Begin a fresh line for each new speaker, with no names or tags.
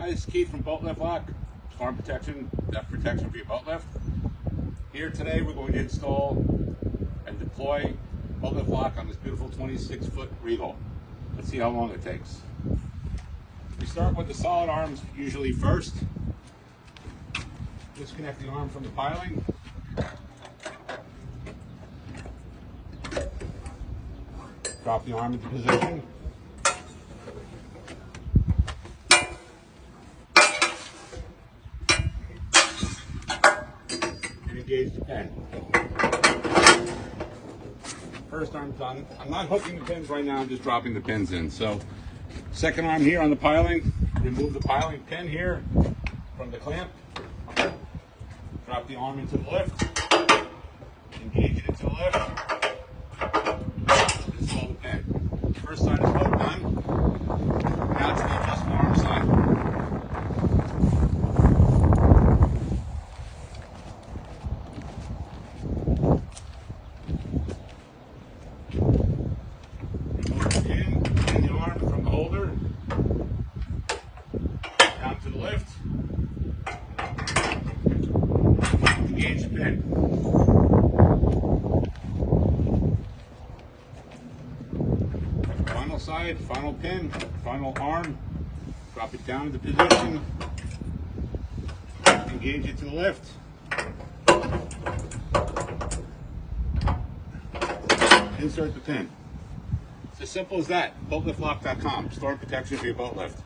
Hi, this is Keith from Boat Lift Lock. Storm protection, theft protection for your boat lift. Here today we're going to install and deploy Boat Lift Lock on this beautiful 26-foot Regal. Let's see how long it takes. We start with the solid arms usually first. Disconnect the arm from the piling. Drop the arm into position. And engage the pin. First arm's done. I'm not hooking the pins right now, I'm just dropping the pins in. So, second arm here on the piling. Remove the piling pin here from the clamp. Drop the arm into the lift. Engage it into the lift. Install the pin. First side is both done. Now to the adjustable arm side. Remove the pin and the arm from the holder. Down to the lift. Engage the pin. Final side, final pin, final arm. Drop it down into position. Engage it to the lift. Insert the pin. It's as simple as that. BoatLiftLock.com. Storm protection for your boat lift.